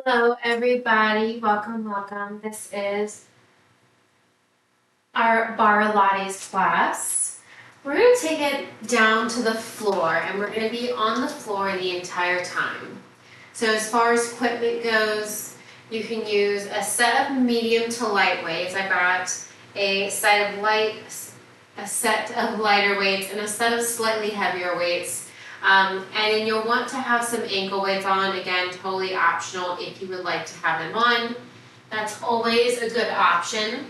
Hello, everybody. Welcome. This is our Barre-lates class. We're going to take it down to the floor, and we're going to be on the floor the entire time. So as far as equipment goes, you can use a set of medium to light weights. I got a set of lighter weights and a set of slightly heavier weights. And then you'll want to have some ankle weights on, again, totally optional if you would like to have them on. That's always a good option.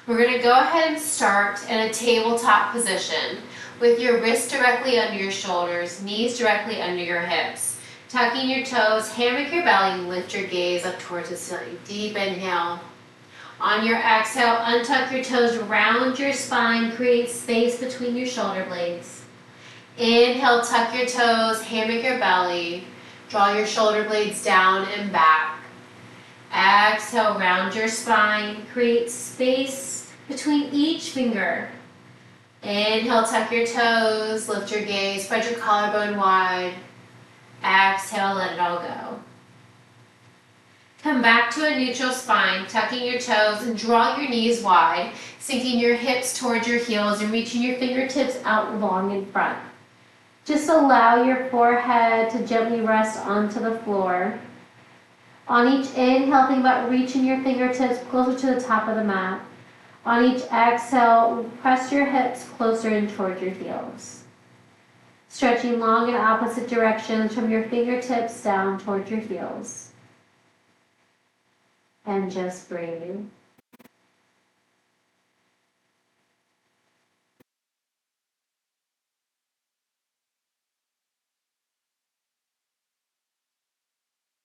We're going to go ahead and start in a tabletop position with your wrists directly under your shoulders, knees directly under your hips. Tucking your toes, hammock your belly, lift your gaze up towards the ceiling. Deep inhale. On your exhale, untuck your toes, round your spine, create space between your shoulder blades. Inhale, tuck your toes, hammock your belly, draw your shoulder blades down and back. Exhale, round your spine, create space between each finger. Inhale, tuck your toes, lift your gaze, spread your collarbone wide. Exhale, let it all go. Come back to a neutral spine, tucking your toes and draw your knees wide, sinking your hips towards your heels and reaching your fingertips out long in front. Just allow your forehead to gently rest onto the floor. On each inhale, think about reaching your fingertips closer to the top of the mat. On each exhale, press your hips closer in towards your heels. Stretching long in opposite directions from your fingertips down towards your heels. And just breathe.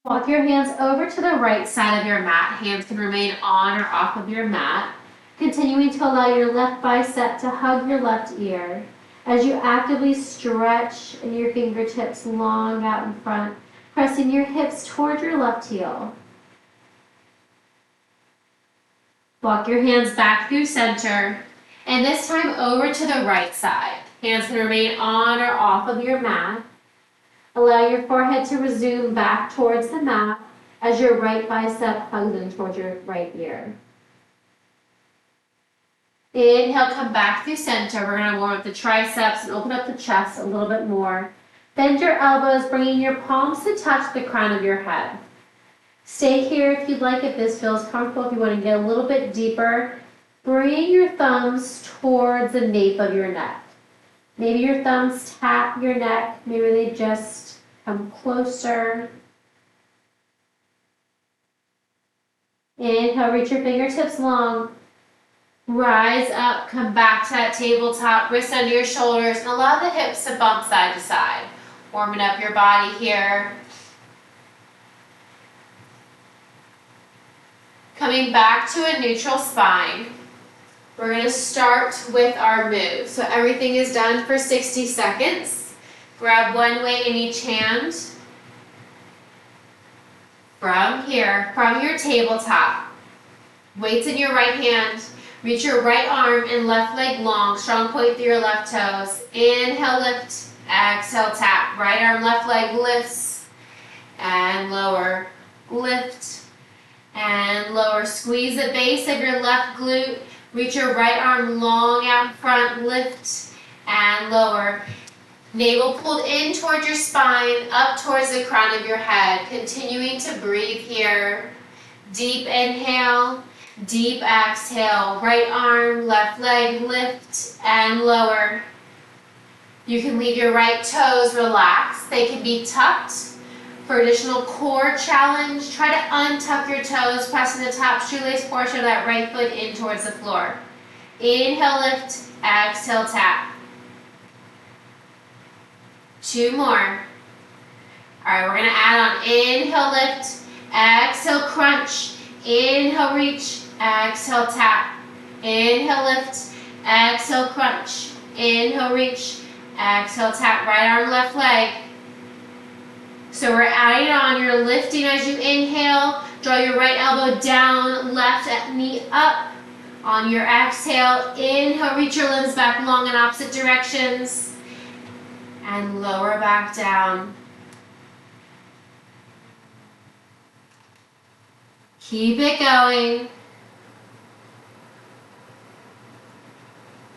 Walk your hands over to the right side of your mat. Hands can remain on or off of your mat. Continuing to allow your left bicep to hug your left ear as you actively stretch your fingertips long out in front, pressing your hips toward your left heel. Walk your hands back through center, and this time over to the right side. Hands can remain on or off of your mat. Allow your forehead to resume back towards the mat as your right bicep hugs in towards your right ear. Inhale, come back through center. We're going to warm up the triceps and open up the chest a little bit more. Bend your elbows, bringing your palms to touch the crown of your head. Stay here if you'd like, if this feels comfortable. If you want to get a little bit deeper, bring your thumbs towards the nape of your neck. Maybe your thumbs tap your neck. Maybe they just come closer. Inhale, reach your fingertips long. Rise up, come back to that tabletop, wrists under your shoulders, and allow the hips to bump side to side. Warming up your body here. Coming back to a neutral spine. We're going to start with our move. So everything is done for 60 seconds. Grab one weight in each hand. From here, from your tabletop, weights in your right hand. Reach your right arm and left leg long, strong point through your left toes. Inhale, lift, exhale, tap. Right arm, left leg lifts and lower. Lift and lower. Squeeze the base of your left glute. Reach your right arm long out in front, lift and lower. Navel pulled in towards your spine, up towards the crown of your head. Continuing to breathe here. Deep inhale, deep exhale. Right arm, left leg, lift and lower. You can leave your right toes relaxed. They can be tucked. For additional core challenge, try to untuck your toes, pressing the top shoelace portion of that right foot in towards the floor. Inhale, lift, exhale, tap. 2 more. All right, we're going to add on inhale, lift, exhale, crunch. Inhale, reach, exhale, tap. Inhale, lift, exhale, crunch. Inhale, reach, exhale, tap. Right arm, left leg. So we're adding on, you're lifting as you inhale, draw your right elbow down, left knee up. On your exhale, inhale, reach your limbs back long in opposite directions. And lower back down. Keep it going.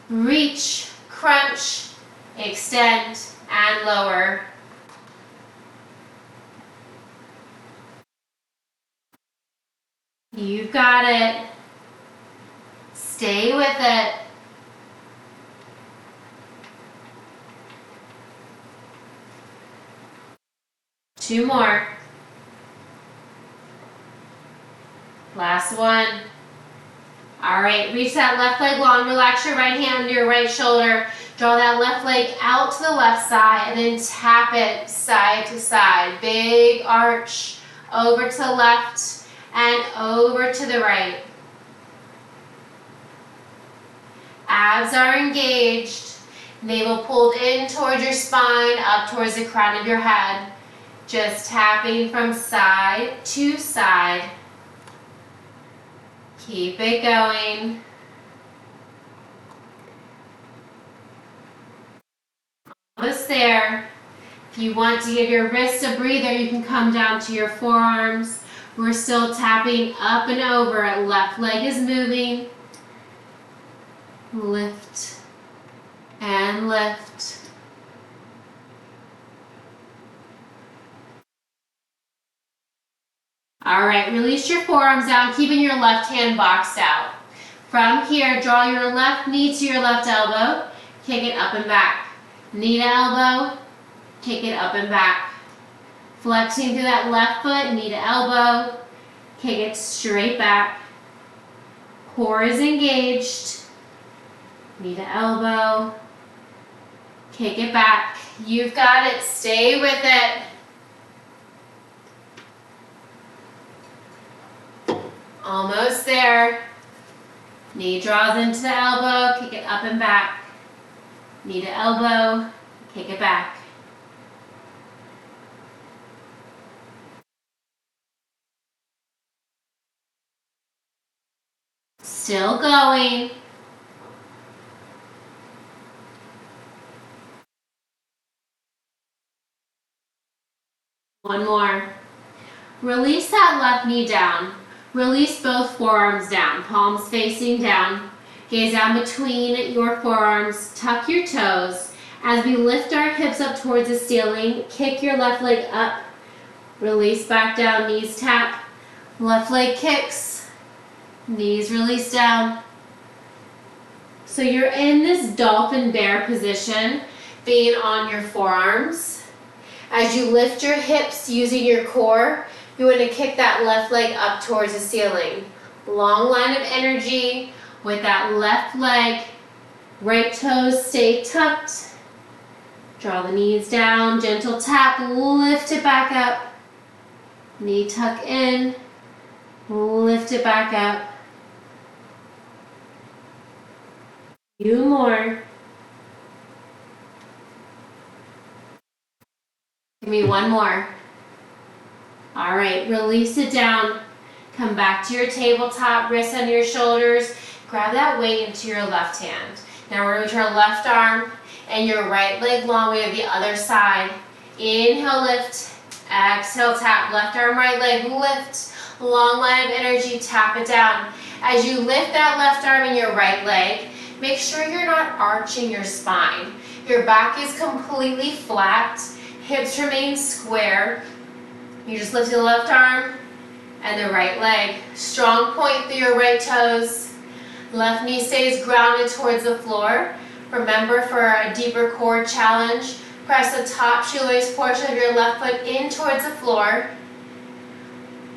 Reach, crunch, extend, and lower. You've got it. Stay with it. Two more. Last one. All right, reach that left leg long. Relax your right hand under your right shoulder. Draw that left leg out to the left side and then tap it side to side. Big arch over to the left and over to the right. Abs are engaged. Navel pulled in towards your spine, up towards the crown of your head. Just tapping from side to side. Keep it going. Almost there. If you want to give your wrists a breather, you can come down to your forearms. We're still tapping up and over. Left leg is moving. Lift and lift. All right, release your forearms down, keeping your left hand boxed out. From here, draw your left knee to your left elbow, kick it up and back. Knee to elbow, kick it up and back. Flexing through that left foot, knee to elbow, kick it straight back. Core is engaged. Knee to elbow, kick it back. You've got it, stay with it. Almost there. Knee draws into the elbow, kick it up and back. Knee to elbow, kick it back. Still going. One more. Release that left knee down. Release both forearms down, palms facing down. Gaze down between your forearms, tuck your toes. As we lift our hips up towards the ceiling, kick your left leg up. Release back down, knees tap. Left leg kicks, knees release down. So you're in this dolphin bear position, being on your forearms. As you lift your hips using your core, you want to kick that left leg up towards the ceiling. Long line of energy with that left leg. Right toes stay tucked. Draw the knees down, gentle tap, lift it back up. Knee tuck in, lift it back up. Few more. Give me one more. All right, release it down. Come back to your tabletop, wrists under your shoulders. Grab that weight into your left hand. Now we're going to our left arm and your right leg long way to the other side. Inhale, lift. Exhale, tap. Left arm, right leg, lift. Long line of energy, tap it down. As you lift that left arm and your right leg, make sure you're not arching your spine. Your back is completely flat. Hips remain square. You just lift the left arm and the right leg. Strong point through your right toes. Left knee stays grounded towards the floor. Remember, for a deeper core challenge, press the top shoelace portion of your left foot in towards the floor.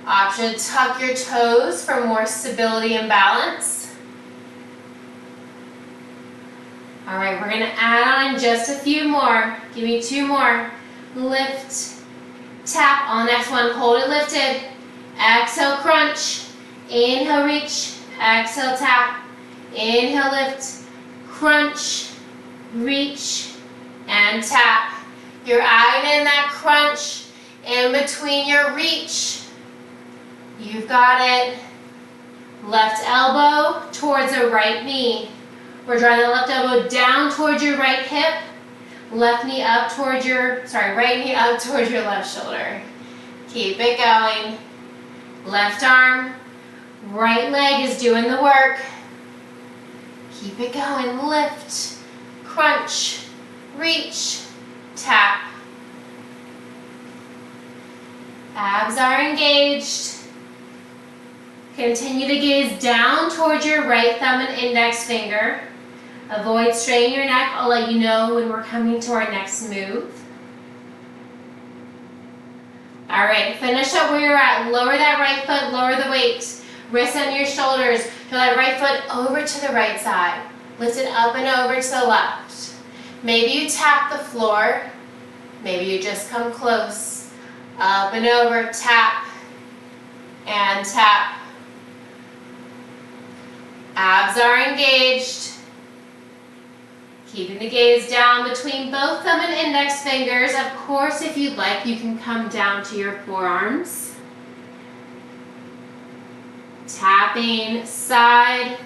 Option to tuck your toes for more stability and balance. All right, we're gonna add on just a few more. Give me two more. Lift. Tap on the next one, hold it lifted. Exhale, crunch. Inhale, reach. Exhale, tap. Inhale, lift. Crunch, reach, and tap. You're adding in that crunch in between your reach. You've got it. Left elbow towards the right knee. We're drawing the left elbow down towards your right hip. Left knee up towards your, right knee up towards your left shoulder. Keep it going. Left arm, right leg is doing the work. Keep it going. Lift, crunch, reach, tap. Abs are engaged. Continue to gaze down towards your right thumb and index finger. Avoid straining your neck. I'll let you know when we're coming to our next move. All right, finish up where you're at. Lower that right foot, lower the weight. Wrists under your shoulders. Draw that right foot over to the right side. Lift it up and over to the left. Maybe you tap the floor. Maybe you just come close. Up and over, tap and tap. Abs are engaged. Keeping the gaze down between both thumb and index fingers. Of course, if you'd like, you can come down to your forearms. Tapping side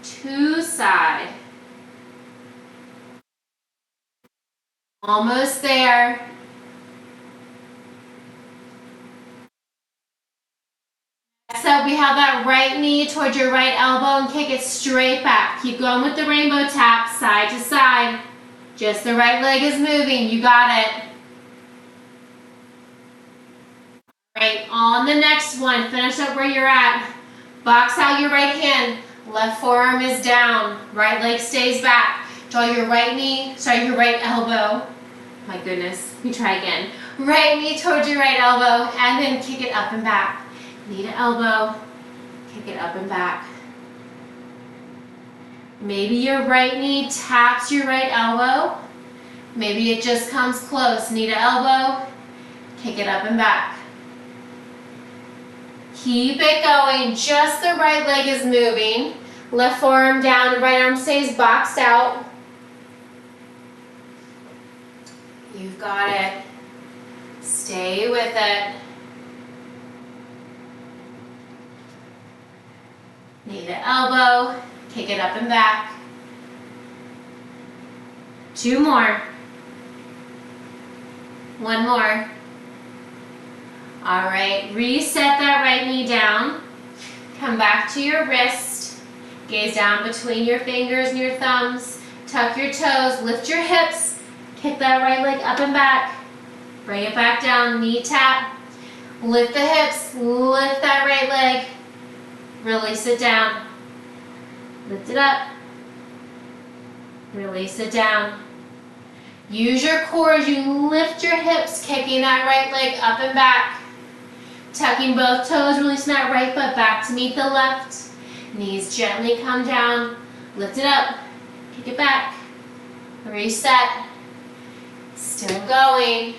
to side. Almost there. Next up, we have that right knee towards your right elbow and kick it straight back. Keep going with the rainbow tap, side to side. Just the right leg is moving. You got it. All right, on the next one, finish up where you're at. Box out your right hand. Left forearm is down. Right leg stays back. Draw your right elbow. My goodness, let me try again. Right knee towards your right elbow and then kick it up and back. Knee to elbow, kick it up and back. Maybe your right knee taps your right elbow. Maybe it just comes close. Knee to elbow, kick it up and back. Keep it going. Just the right leg is moving. Left forearm down, right arm stays boxed out. You've got it. Stay with it. Knee to elbow, kick it up and back. 2 more. 1 more. All right, reset that right knee down. Come back to your wrist. Gaze down between your fingers and your thumbs. Tuck your toes, lift your hips. Kick that right leg up and back. Bring it back down, knee tap. Lift the hips, lift that right leg. Release it down. Lift it up. Release it down. Use your core as you lift your hips, kicking that right leg up and back. Tucking both toes, releasing that right foot back to meet the left. Knees gently come down. Lift it up. Kick it back. Reset. Still going.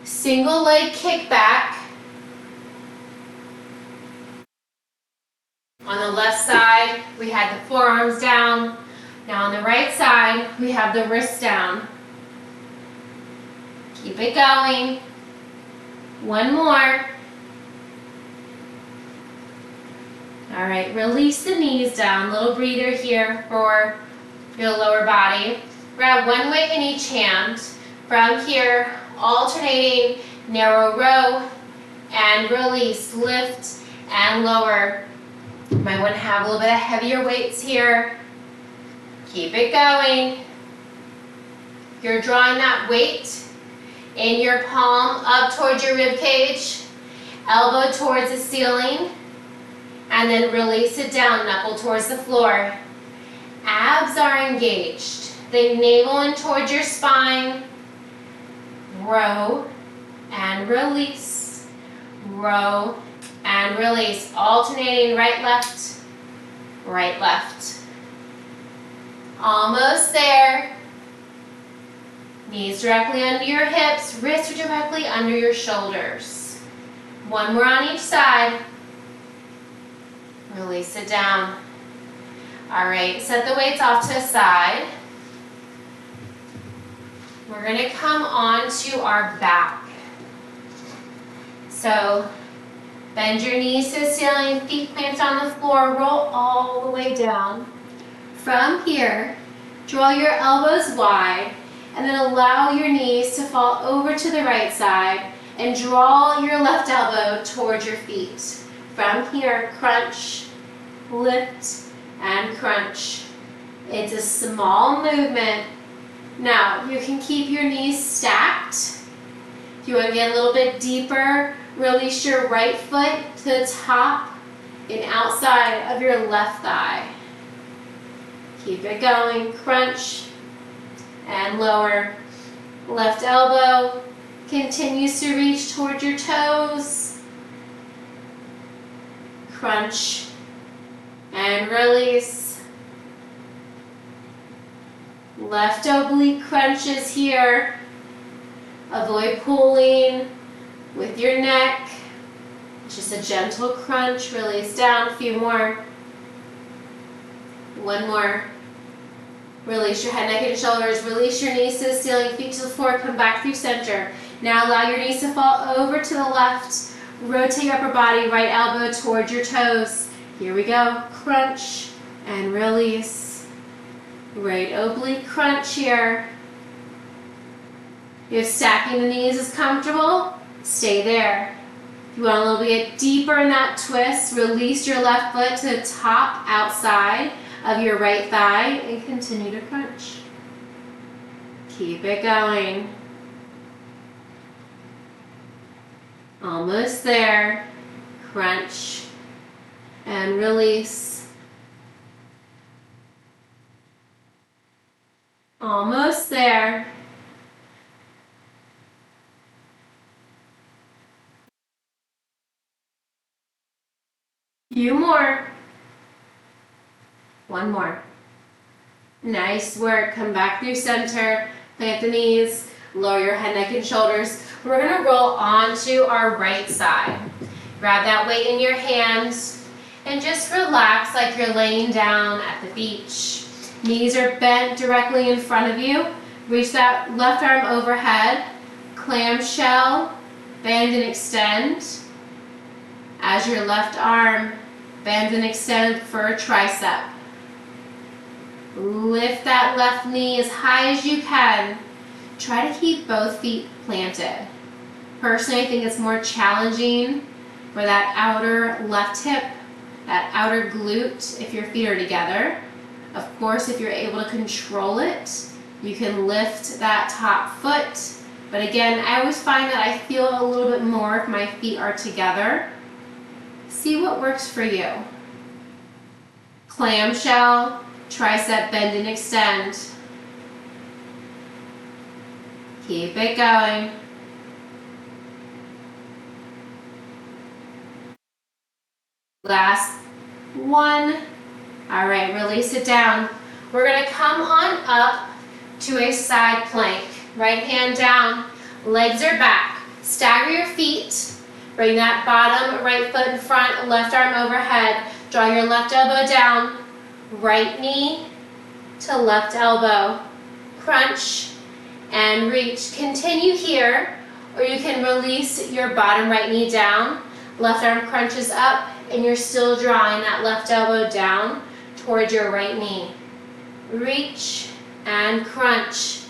Single leg kick back. On the left side, we had the forearms down. Now on the right side, we have the wrists down. Keep it going. 1 more. All right, release the knees down. Little breather here for your lower body. Grab one weight in each hand. From here, alternating narrow row and release, lift and lower. You might want to have a little bit of heavier weights here. Keep it going. You're drawing that weight in your palm up towards your rib cage, elbow towards the ceiling, and then release it down, knuckle towards the floor. Abs are engaged. Think navel in towards your spine. Row and release. Row and release. Alternating right, left, right, left. Almost there. Knees directly under your hips, wrists directly under your shoulders. 1 more on each side. Release it down. All right, set the weights off to the side. We're going to come on to our back. So bend your knees to the ceiling, feet planted on the floor, roll all the way down. From here, draw your elbows wide and then allow your knees to fall over to the right side and draw your left elbow towards your feet. From here, crunch, lift, and crunch. It's a small movement. Now, you can keep your knees stacked. If you want to get a little bit deeper, release your right foot to the top and outside of your left thigh. Keep it going, crunch and lower. Left elbow continues to reach towards your toes. Crunch and release. Left oblique crunches here. Avoid pulling with your neck. Just a gentle crunch, release down, a few more. One more. Release your head, neck, and shoulders. Release your knees to the ceiling, feet to the floor. Come back through center. Now allow your knees to fall over to the left. Rotate your upper body, right elbow towards your toes. Here we go. Crunch and release. Right oblique crunch here. If stacking the knees is comfortable, stay there. If you want a little bit deeper in that twist, release your left foot to the top outside of your right thigh and continue to crunch. Keep it going. Almost there. Crunch and release. Almost there. Few more. One more. Nice work. Come back through center. Plant the knees. Lower your head, neck, and shoulders. We're going to roll onto our right side. Grab that weight in your hands and just relax like you're laying down at the beach. Knees are bent directly in front of you. Reach that left arm overhead. Clamshell. Bend and extend. As your left arm bend and extend for a tricep. Lift that left knee as high as you can. Try to keep both feet planted. Personally, I think it's more challenging for that outer left hip, that outer glute if your feet are together. Of course, if you're able to control it, you can lift that top foot. But again, I always find that I feel a little bit more if my feet are together. See what works for you. Clamshell, tricep bend and extend. Keep it going. Last one. All right, release it down. We're going to come on up to a side plank. Right hand down, legs are back. Stagger your feet. Bring that bottom right foot in front, left arm overhead. Draw your left elbow down, right knee to left elbow. Crunch and reach. Continue here, or you can release your bottom right knee down. Left arm crunches up, and you're still drawing that left elbow down towards your right knee. Reach and crunch.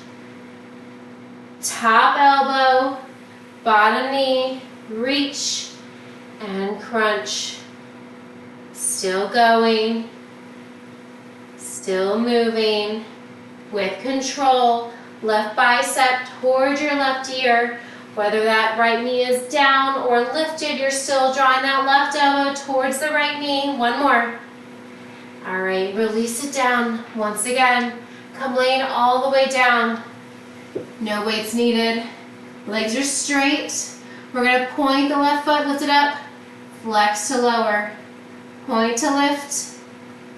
Top elbow, bottom knee, reach and crunch. Still going, still moving with control. Left bicep towards your left ear. Whether that right knee is down or lifted, you're still drawing that left elbow towards the right knee. One more. All right, release it down. Once again, come laying all the way down. No weights needed. Legs are straight. We're going to point the left foot, lift it up, flex to lower. Point to lift,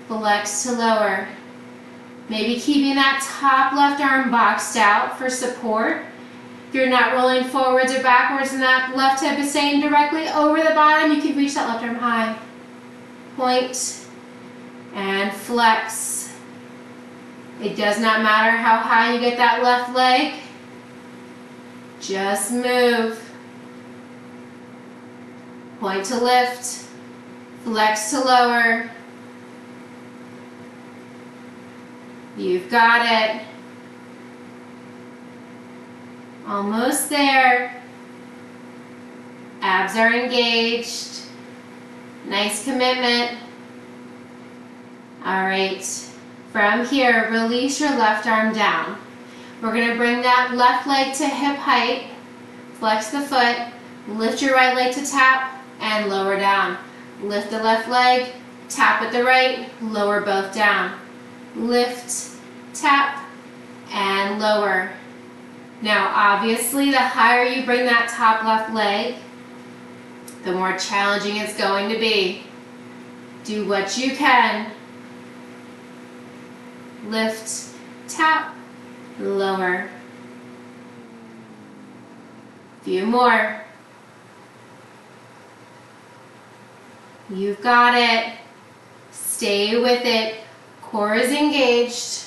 flex to lower. Maybe keeping that top left arm boxed out for support. If you're not rolling forwards or backwards and that left hip is staying directly over the bottom, you can reach that left arm high. Point and flex. It does not matter how high you get that left leg. Just move. Point to lift, flex to lower. You've got it. Almost there. Abs are engaged. Nice commitment. All right. From here, release your left arm down. We're going to bring that left leg to hip height. Flex the foot. Lift your right leg to tap and lower down. Lift the left leg, tap with the right, lower both down. Lift, tap, and lower. Now, obviously, the higher you bring that top left leg, the more challenging it's going to be. Do what you can. Lift, tap, lower. Few more. You've got it. Stay with it. Core is engaged.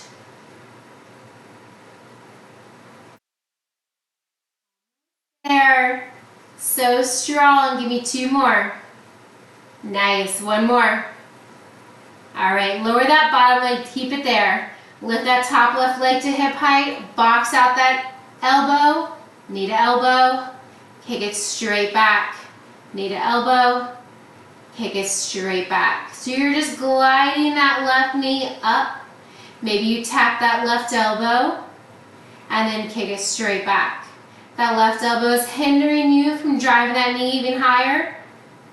There. So strong. Give me 2 more. Nice. 1 more. All right. Lower that bottom leg. Keep it there. Lift that top left leg to hip height. Box out that elbow. Knee to elbow. Kick it straight back. Knee to elbow. Kick it straight back. So you're just gliding that left knee up. Maybe you tap that left elbow and then kick it straight back. That left elbow is hindering you from driving that knee even higher.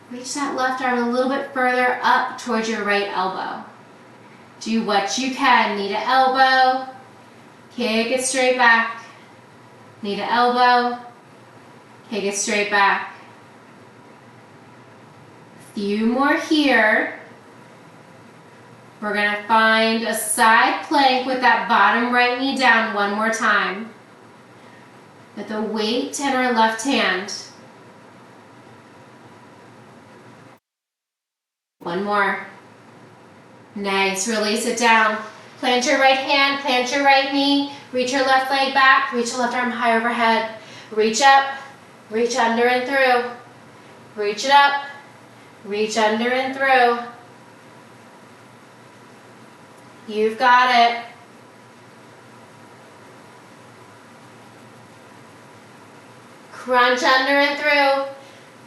Reach that left arm a little bit further up towards your right elbow. Do what you can. Knee to elbow. Kick it straight back. Knee to elbow. Kick it straight back. Few more here. We're going to find a side plank with that bottom right knee down 1 more time. With the weight in our left hand. 1 more. Nice. Release it down. Plant your right hand, plant your right knee, reach your left leg back, reach your left arm high overhead. Reach up, reach under and through. Reach it up. Reach under and through. You've got it. Crunch under and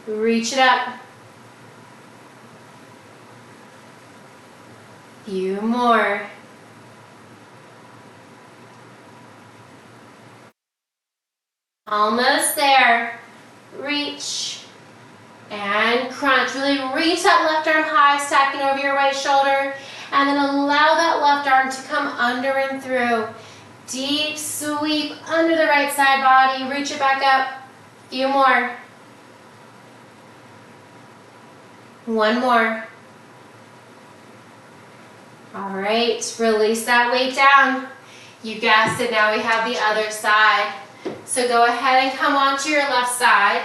through. Reach it up. Few more. Almost there. Reach. And crunch. Really reach that left arm high, stacking over your right shoulder. And then allow that left arm to come under and through. Deep sweep under the right side body. Reach it back up. Few more. 1 more. All right. Release that weight down. You guessed it. Now we have the other side. So go ahead and come onto your left side.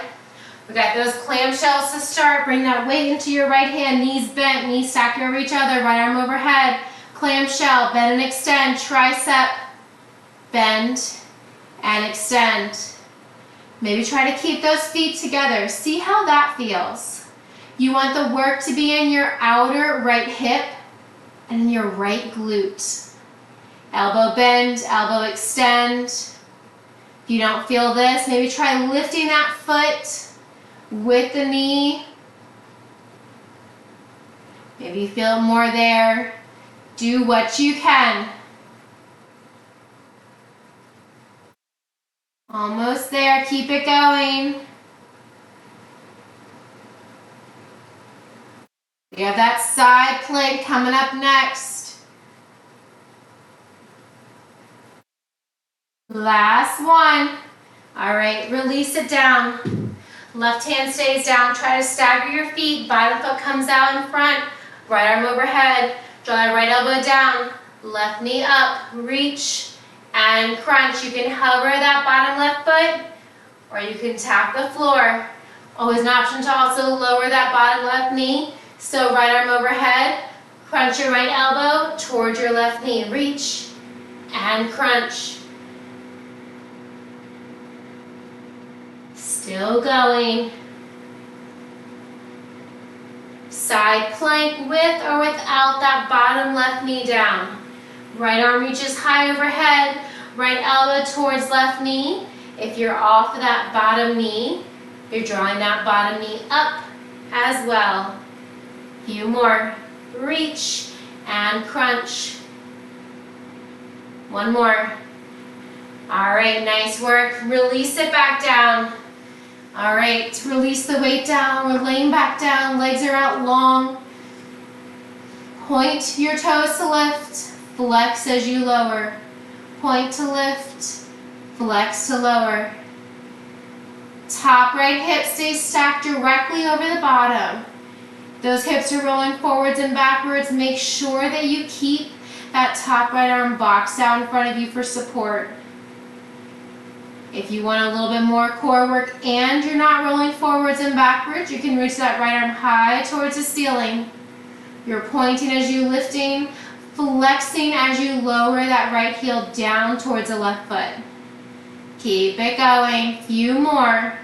We got those clamshells to start. Bring that weight into your right hand. Knees bent, knees stacked over each other. Right arm overhead. Clamshell, bend and extend. Tricep, bend and extend. Maybe try to keep those feet together. See how that feels. You want the work to be in your outer right hip and in your right glute. Elbow bend, elbow extend. If you don't feel this, maybe try lifting that foot with the knee. Maybe you feel more there. Do what you can. Almost there. Keep it going. We have that side plank coming up next. Last one. All right, release it down. Left hand stays down. Try to stagger your feet. Bottom foot comes out in front. Right arm overhead. Draw that right elbow down. Left knee up. Reach and crunch. You can hover that bottom left foot or you can tap the floor. Always an option to also lower that bottom left knee. So right arm overhead. Crunch your right elbow towards your left knee. Reach and crunch. Still going. Side plank with or without that bottom left knee down. Right arm reaches high overhead. Right elbow towards left knee. If you're off of that bottom knee, You're drawing that bottom knee up as well. Few more. Reach and crunch. One more. All right, nice work. Release it back down. All right, release the weight down. We're laying back down. Legs are out long. Point your toes to lift. Flex as you lower. Point to lift. Flex to lower. Top right hip stays stacked directly over the bottom. Those hips are rolling forwards and backwards. Make sure that you keep that top right arm boxed out in front of you for support. If you want a little bit more core work and you're not rolling forwards and backwards, you can reach that right arm high towards the ceiling. You're pointing as you're lifting, flexing as you lower that right heel down towards the left foot. Keep it going. Few more.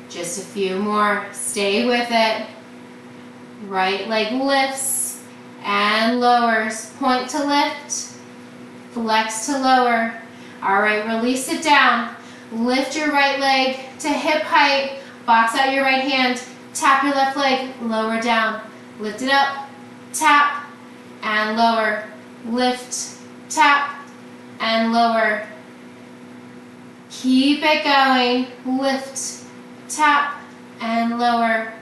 Just a few more. Stay with it. Right leg lifts and lowers. Point to lift. Flex to lower. All right, release it down. Lift your right leg to hip height. Box out your right hand. Tap your left leg. Lower down. Lift it up. Tap and lower. Lift. Tap and lower. Keep it going. Lift. Tap and lower.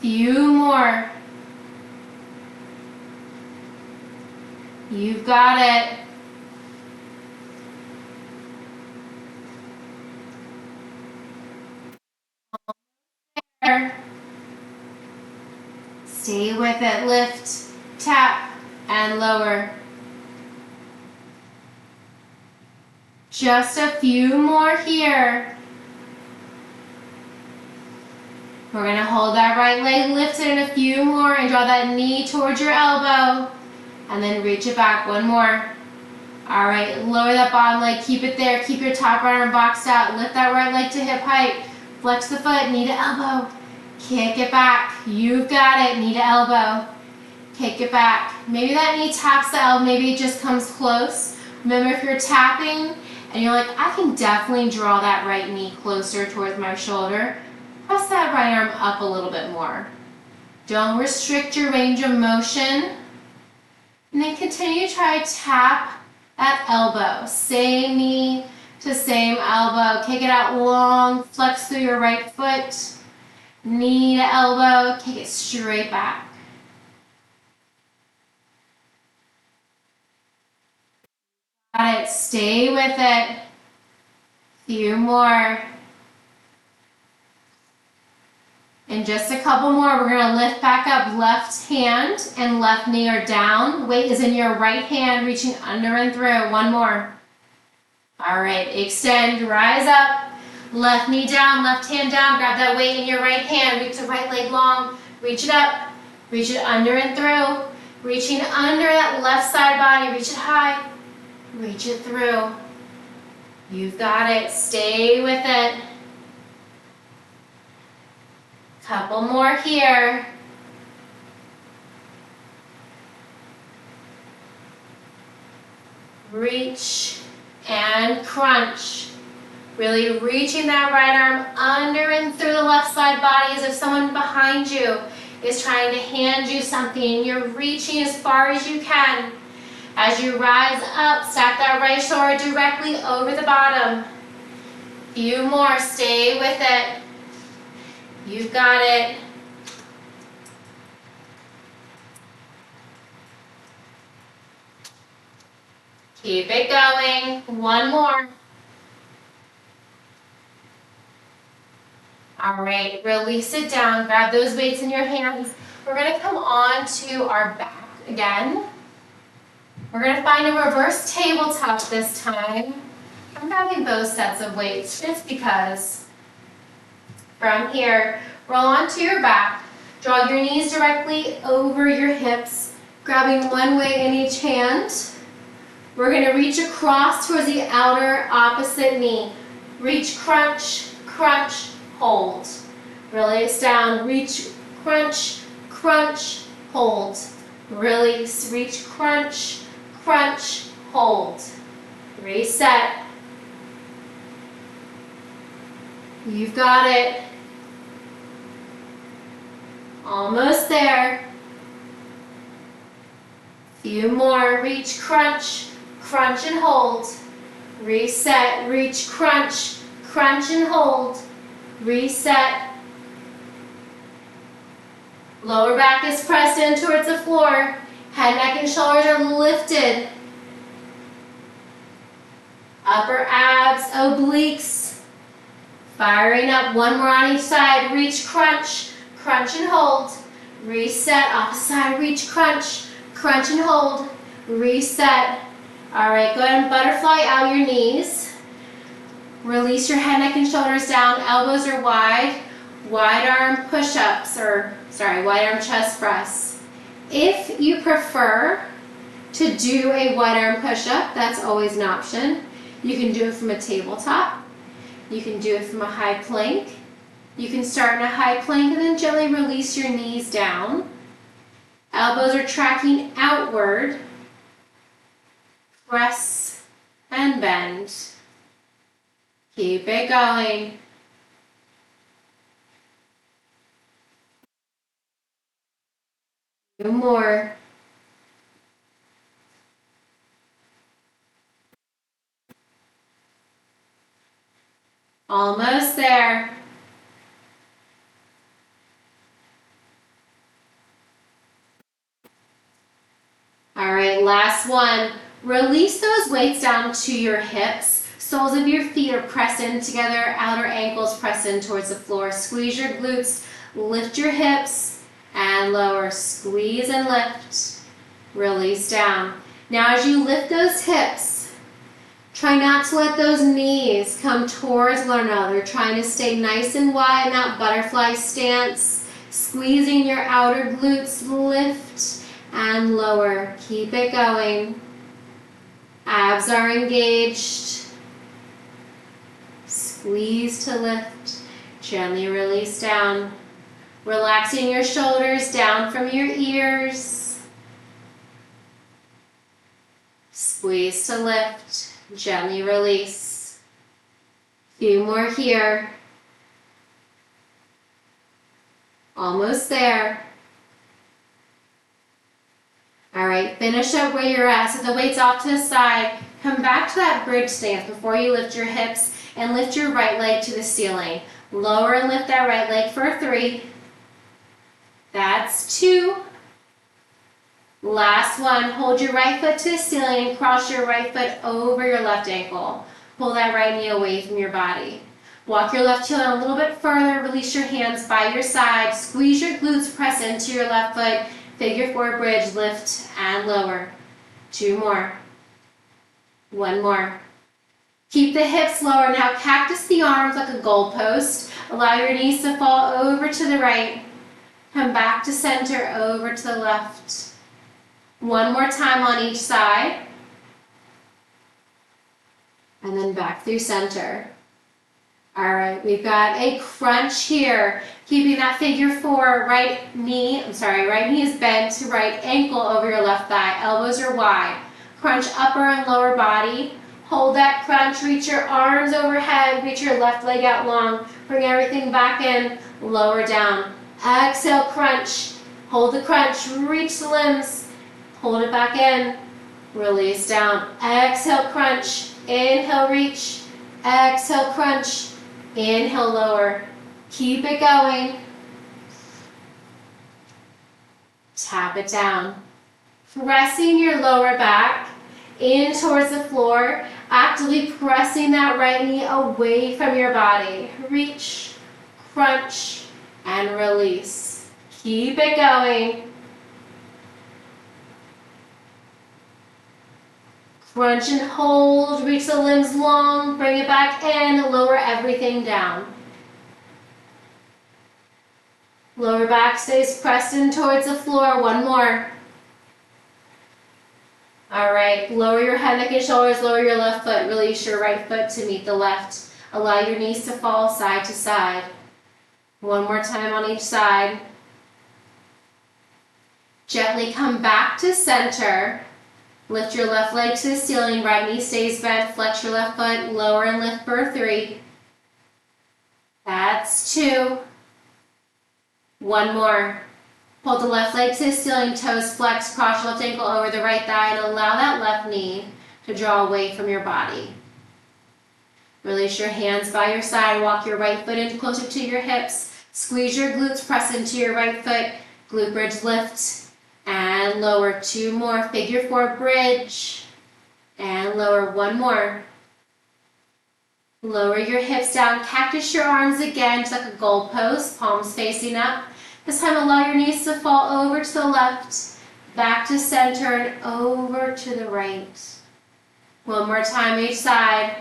Few more. You've got it. Stay with it. Lift, tap, and lower. Just a few more here. We're going to hold that right leg lifted in a few more and draw that knee towards your elbow. And then reach it back. One more. All right, lower that bottom leg. Keep it there. Keep your top right arm boxed out. Lift that right leg to hip height. Flex the foot, knee to elbow. Kick it back. You've got it. Knee to elbow. Kick it back. Maybe that knee taps the elbow. Maybe it just comes close. Remember, if you're tapping and you're like, I can definitely draw that right knee closer towards my shoulder, press that right arm up a little bit more. Don't restrict your range of motion. And then continue to try to tap that elbow. Same knee to same elbow. Kick it out long. Flex through your right foot. Knee to elbow. Kick it straight back. Got it. Stay with it. Few more. And just a couple more. We're going to lift back up. Left hand and left knee are down. Weight is in your right hand, reaching under and through. One more. All right, extend, rise up. Left knee down, left hand down. Grab that weight in your right hand. Reach the right leg long. Reach it up. Reach it under and through. Reaching under that left side body. Reach it high. Reach it through. You've got it. Stay with it. Couple more here. Reach and crunch. Really reaching that right arm under and through the left side body as if someone behind you is trying to hand you something. You're reaching as far as you can. As you rise up, stack that right shoulder directly over the bottom. Few more. Stay with it. You've got it. Keep it going. One more. All right, release it down. Grab those weights in your hands. We're going to come on to our back again. We're going to find a reverse tabletop this time. I'm grabbing both sets of weights just because. From here, roll onto your back. Draw your knees directly over your hips, grabbing one weight in each hand. We're going to reach across towards the outer opposite knee. Reach, crunch, crunch, hold. Release down, reach, crunch, crunch, hold. Release, reach, crunch, crunch, hold. Reset. You've got it. Almost there. Few more. Reach, crunch, crunch and hold. Reset, reach, crunch, crunch and hold. Reset. Lower back is pressed in towards the floor. Head, neck, and shoulders are lifted. Upper abs, obliques. Firing up. One more on each side. Reach, crunch, crunch and hold. Reset. Opposite side. Reach, crunch, crunch and hold. Reset. All right, go ahead and butterfly out your knees. Release your head, neck, and shoulders down. Elbows are wide. Wide arm push-ups, wide arm chest press. If you prefer to do a wide arm push-up, that's always an option. You can do it from a tabletop. You can do it from a high plank. You can start in a high plank and then gently release your knees down. Elbows are tracking outward. Press and bend. Keep it going. Two more. Almost there. All right, last one. Release those weights down to your hips. Soles of your feet are pressed in together. Outer ankles press in towards the floor. Squeeze your glutes. Lift your hips and lower. Squeeze and lift. Release down. Now as you lift those hips, try not to let those knees come towards one another. Trying to stay nice and wide in that butterfly stance. Squeezing your outer glutes. Lift and lower. Keep it going. Abs are engaged. Squeeze to lift. Gently release down. Relaxing your shoulders down from your ears. Squeeze to lift. Gently release. Few more here. Almost there. All right, finish up where you're at. So the weight's off to the side. Come back to that bridge stance before you lift your hips and lift your right leg to the ceiling. Lower and lift that right leg for 3. That's 2. Last one. Hold your right foot to the ceiling and cross your right foot over your left ankle. Pull that right knee away from your body. Walk your left heel in a little bit further. Release your hands by your side. Squeeze your glutes. Press into your left foot. Figure 4 bridge. Lift and lower. 2 more. 1 more. Keep the hips lower. Now cactus the arms like a goalpost. Allow your knees to fall over to the right. Come back to center, over to the left. 1 more time on each side. And then back through center. All right, we've got a crunch here. Keeping that figure 4, right knee is bent, right ankle over your left thigh. Elbows are wide. Crunch upper and lower body. Hold that crunch, reach your arms overhead, reach your left leg out long. Bring everything back in, lower down. Exhale, crunch. Hold the crunch, reach the limbs. Hold it back in, release down. Exhale, crunch. Inhale, reach. Exhale, crunch. Inhale, lower. Keep it going. Tap it down. Pressing your lower back in towards the floor. Actively pressing that right knee away from your body. Reach, crunch, and release. Keep it going. Crunch and hold. Reach the limbs long. Bring it back in. Lower everything down. Lower back stays pressed in towards the floor. 1 more. All right, lower your head, neck, and shoulders, lower your left foot, release your right foot to meet the left. Allow your knees to fall side to side. 1 more time on each side. Gently come back to center. Lift your left leg to the ceiling, right knee stays bent, flex your left foot, lower and lift for 3. That's 2. 1 more. Hold the left leg to the ceiling, toes flexed, cross your left ankle over the right thigh, and allow that left knee to draw away from your body. Release your hands by your side, walk your right foot in closer to your hips, squeeze your glutes, press into your right foot, glute bridge lift, and lower. 2 more, figure 4 bridge, and lower. 1 more. Lower your hips down, cactus your arms again, just like a goalpost, palms facing up. This time allow your knees to fall over to the left, back to center, and over to the right. 1 more time each side.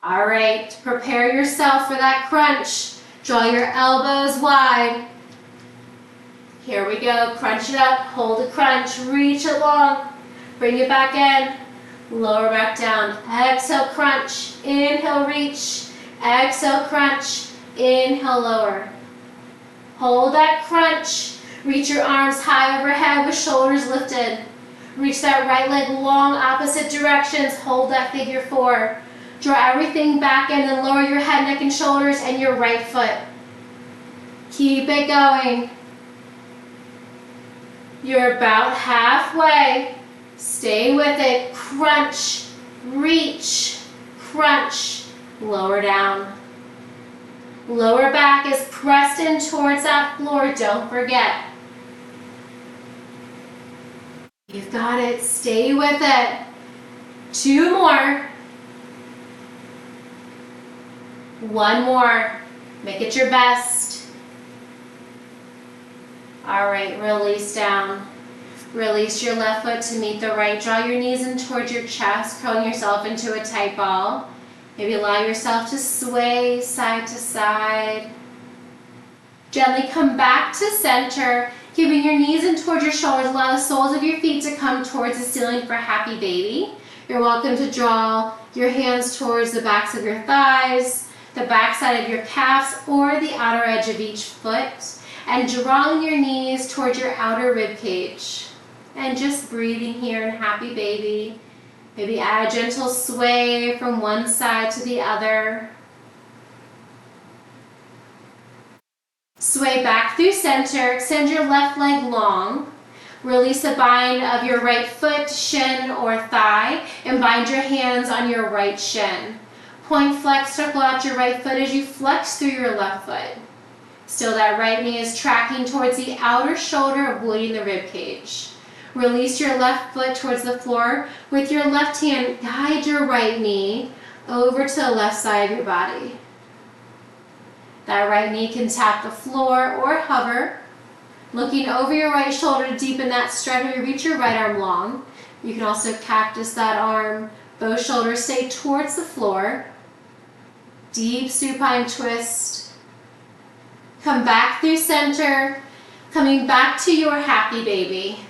All right, prepare yourself for that crunch. Draw your elbows wide. Here we go, crunch it up, hold the crunch, reach it long, bring it back in, lower back down. Exhale, crunch, inhale, reach, exhale, crunch, inhale, lower. Hold that crunch, reach your arms high overhead with shoulders lifted. Reach that right leg long, opposite directions, hold that figure 4. Draw everything back in and lower your head, neck, and shoulders and your right foot. Keep it going. You're about halfway. Stay with it. Crunch, reach, crunch, lower down. Lower back is pressed in towards that floor, don't forget. You've got it. Stay with it. 2 more. 1 more. Make it your best. All right, release down. Release your left foot to meet the right. Draw your knees in towards your chest, curling yourself into a tight ball. Maybe allow yourself to sway side to side. Gently come back to center, keeping your knees in towards your shoulders. Allow the soles of your feet to come towards the ceiling for happy baby. You're welcome to draw your hands towards the backs of your thighs, the back side of your calves, or the outer edge of each foot, and drawing your knees towards your outer rib cage. And just breathing here in happy baby. Maybe add a gentle sway from one side to the other. Sway back through center, extend your left leg long. Release the bind of your right foot, shin, or thigh, and bind your hands on your right shin. Point flex, circle out your right foot as you flex through your left foot. Still, that right knee is tracking towards the outer shoulder, avoiding the rib cage. Release your left foot towards the floor. With your left hand, guide your right knee over to the left side of your body. That right knee can tap the floor or hover. Looking over your right shoulder to deepen that stretch, or you reach your right arm long. You can also cactus that arm. Both shoulders stay towards the floor. Deep supine twist. Come back through center. Coming back to your happy baby.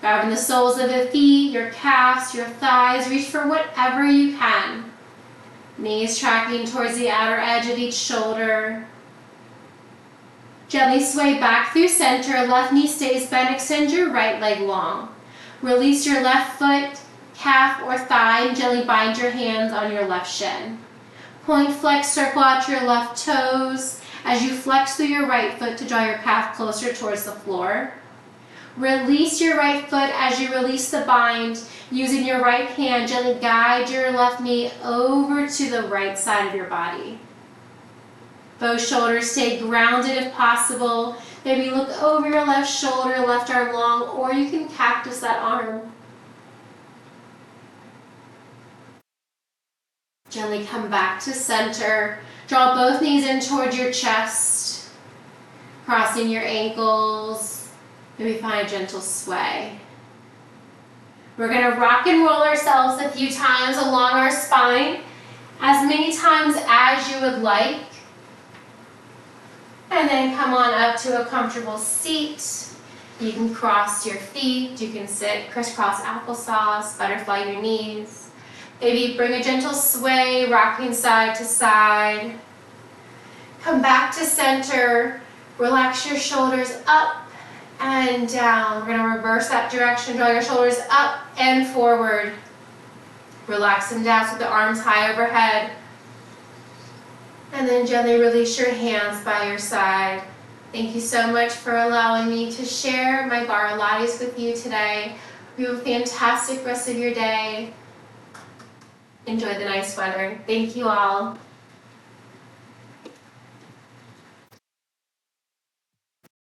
Grabbing the soles of the feet, your calves, your thighs. Reach for whatever you can. Knees tracking towards the outer edge of each shoulder. Gently sway back through center. Left knee stays bent. Extend your right leg long. Release your left foot, calf, or thigh, and gently bind your hands on your left shin. Point flex, circle out your left toes as you flex through your right foot to draw your calf closer towards the floor. Release your right foot as you release the bind. Using your right hand, gently guide your left knee over to the right side of your body. Both shoulders stay grounded if possible. Maybe look over your left shoulder, left arm long, or you can cactus that arm. Gently come back to center. Draw both knees in towards your chest, crossing your ankles. Maybe find a gentle sway. We're going to rock and roll ourselves a few times along our spine, as many times as you would like. And then come on up to a comfortable seat. You can cross your feet. You can sit crisscross applesauce, butterfly your knees. Maybe bring a gentle sway, rocking side to side. Come back to center. Relax your shoulders up and down. We're going to reverse that direction. Draw your shoulders up and forward. Relax them down with the arms high overhead. And then gently release your hands by your side. Thank you so much for allowing me to share my Barre-lates with you today. You have a fantastic rest of your day. Enjoy the nice weather. Thank you all.